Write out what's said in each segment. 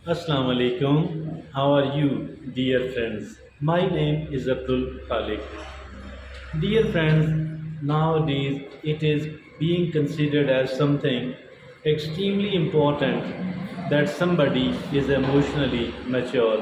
Assalamu alaikum. How are you, dear friends? My name is Abdul Khalik. Dear friends, nowadays it is being considered as something extremely important that somebody is emotionally mature,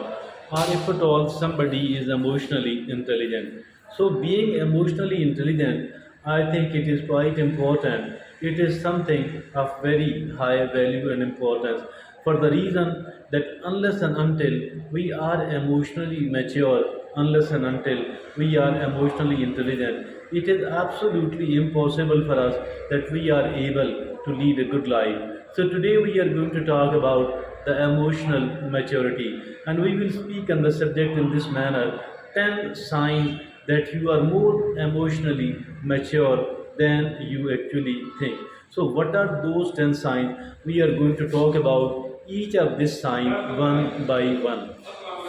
or if at all somebody is emotionally intelligent. So, being emotionally intelligent, I think it is quite important. It is something of very high value and importance for the reason that unless and until we are emotionally mature, unless and until we are emotionally intelligent, it is absolutely impossible for us that we are able to lead a good life. So today we are going to talk about the emotional maturity, and we will speak on the subject in this manner: 10 signs that you are more emotionally mature than you actually think. So, what are those 10 signs? We are going to talk about each of these signs one by one.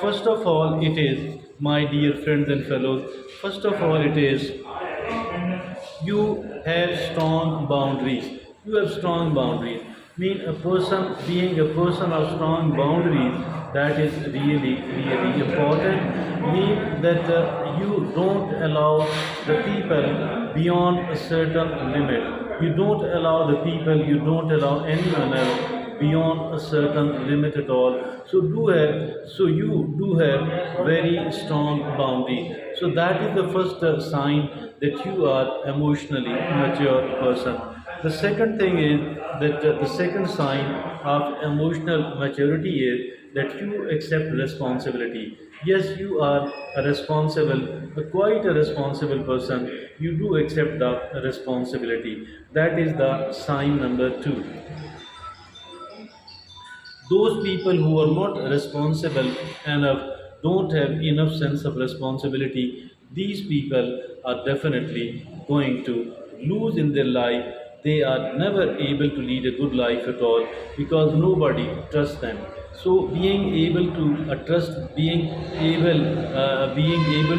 First of all, it is, my dear friends and fellows, first of all, it is you have strong boundaries. You have strong boundaries. Mean a person being a person of strong boundaries, that is really important. Mean that you don't allow the people beyond a certain limit. You don't allow the people, you don't allow anyone else beyond a certain limit at all. So you do have very strong boundary. So that is the first sign that you are emotionally mature person. The second thing is that the second sign of emotional maturity is that you accept responsibility. Yes, you are a responsible, quite a responsible person. You do accept the responsibility. That is the sign number two. Those people who are not responsible enough, don't have enough sense of responsibility, these people are definitely going to lose in their life. They are never able to lead a good life at all because nobody trusts them. So being able to trust, being able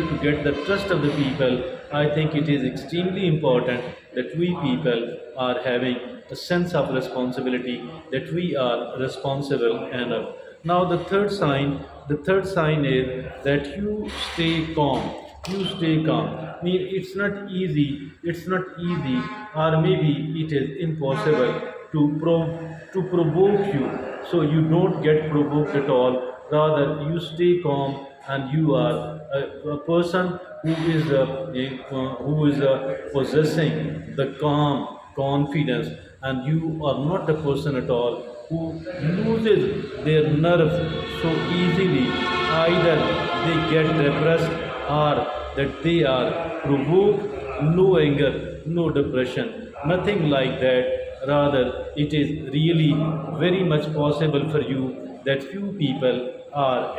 to get the trust of the people, I think it is extremely important that we people are having a sense of responsibility, that we are responsible enough. Now the third sign is that you stay calm. You stay calm. I mean, it's not easy, or maybe it is impossible to provoke you. So you don't get provoked at all. Rather, you stay calm and you are a person who is possessing the calm confidence, and you are not a person at all who loses their nerves so easily. Either they get depressed or that they are provoked. No anger, no depression, nothing like that. Rather, it is really very much possible for you that you people are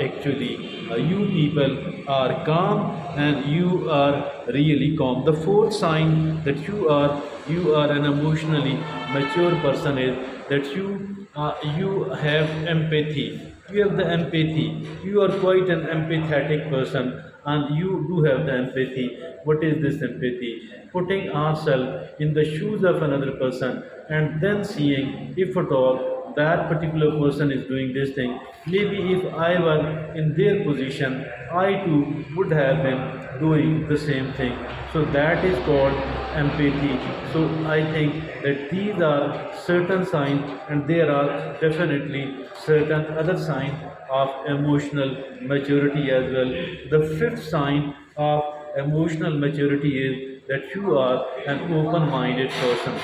calm, and you are really calm. The fourth sign that you are an emotionally mature person is that you have empathy. You have the empathy. You are quite an empathetic person, and you do have the empathy. What is this empathy? Putting ourselves in the shoes of another person and then seeing if at all that particular person is doing this thing. Maybe if I were in their position, I too would have been doing the same thing. So that is called empathy. So I think that these are certain signs, and there are definitely certain other signs of emotional maturity as well. The fifth sign of emotional maturity is that you are an open minded person,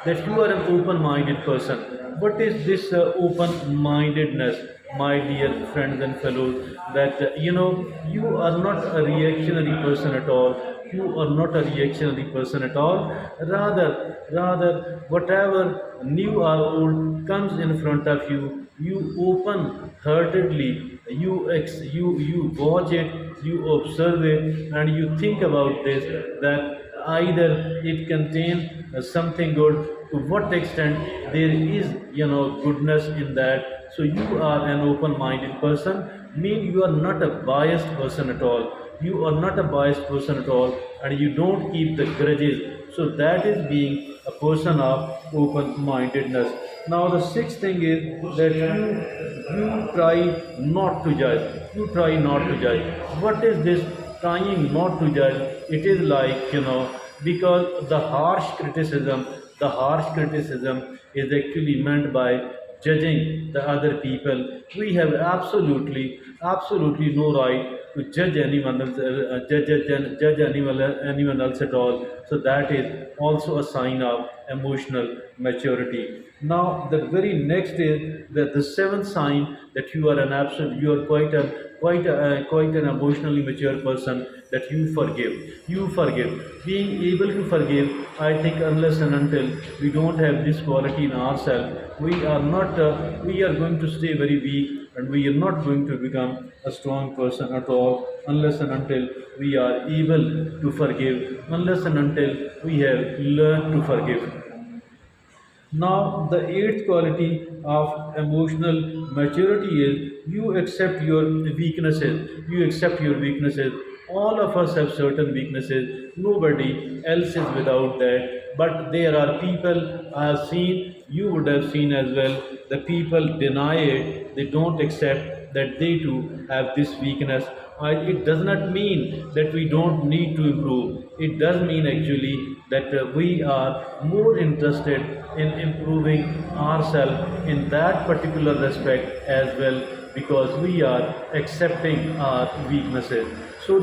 that you are an open minded person. What is this open mindedness, my dear friends and fellows? That you are not a reactionary person at all. You are not a reactionary person at all. Rather, whatever new or old comes in front of you, you open heartedly, you watch it, you observe it, and you think about this, that either it contains something good, to what extent there is goodness in that. So you are an open minded person, mean you are not a biased person at all. You are not a biased person at all, and you don't keep the grudges. So that is being a person of open-mindedness. Now the sixth thing is that you try not to judge. You try not to judge. What is this trying not to judge? It is like, because the harsh criticism is actually meant by judging the other people. We have absolutely no right to judge anyone else, judge anyone else at all. So that is also a sign of emotional maturity. Now, the very next is that the seventh sign that you are quite an emotionally mature person, that you forgive. You forgive. Being able to forgive, I think, unless and until we don't have this quality in ourselves, we are going to stay very weak, and we are not going to become a strong person at all unless and until we are able to forgive, unless and until we have learned to forgive. Now, the eighth quality of emotional maturity is you accept your weaknesses. You accept your weaknesses. All of us have certain weaknesses. Nobody else is without that. But there are people I have seen, you would have seen as well, the people deny it. They don't accept that they too have this weakness. It does not mean that we don't need to improve. It does mean actually that we are more interested in improving ourselves in that particular respect as well, because we are accepting our weaknesses. So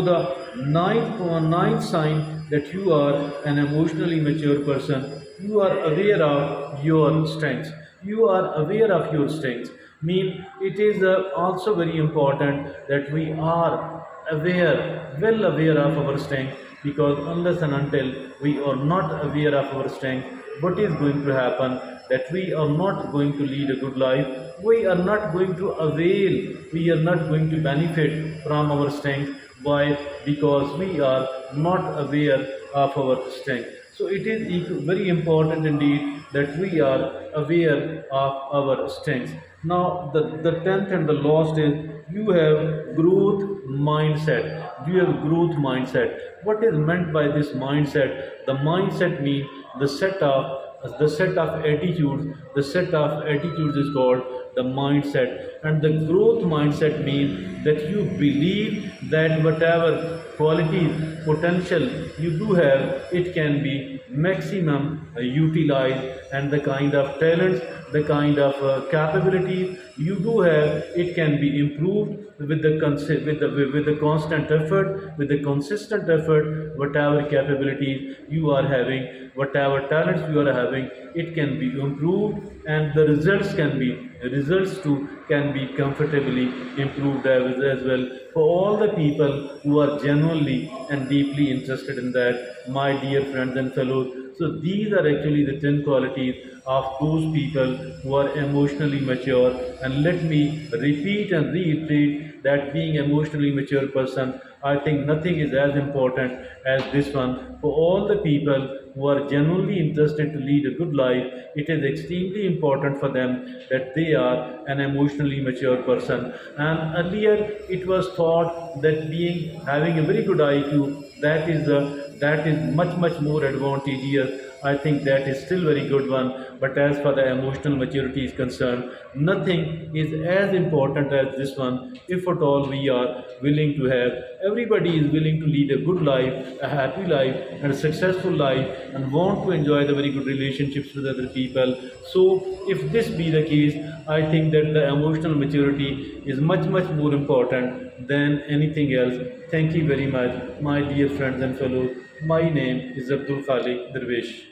the ninth sign that you are an emotionally mature person, you are aware of your strengths. You are aware of your strengths. Mean it is also very important that we are well aware of our strength, because unless and until we are not aware of our strength, what is going to happen? That we are not going to lead a good life. We are not going to avail. We are not going to benefit from our strength. Why? Because we are not aware of our strength. So it is very important indeed that we are aware of our strengths. Now the tenth and the last is you have growth mindset. You have growth mindset. What is meant by this mindset? The mindset means the set of attitudes. The set of attitudes is called the mindset. And the growth mindset means that you believe that whatever qualities, potential you do have, it can be maximum utilized, and the kind of talents, the kind of capabilities you do have, it can be improved with the constant effort, with the consistent effort. Whatever capabilities you are having, whatever talents you are having, it can be improved, and the results too can be comfortably improved as well, for all the people who are genuinely and deeply interested in that, my dear friends and fellows. So these are actually the 10 qualities of those people who are emotionally mature. And let me repeat and reiterate that being emotionally mature person, I think nothing is as important as this one. For all the people who are genuinely interested to lead a good life, it is extremely important for them that they are an emotionally mature person. And earlier it was thought that being having a very good IQ, that is much more advantageous. I think that is still very good one. But as for the emotional maturity is concerned, nothing is as important as this one. If at all we are willing to have, everybody is willing to lead a good life, a happy life, and a successful life, and want to enjoy the very good relationships with other people. So, if this be the case, I think that the emotional maturity is much more important than anything else. Thank you very much, my dear friends and fellows. My name is Abdul Khalik Darwish.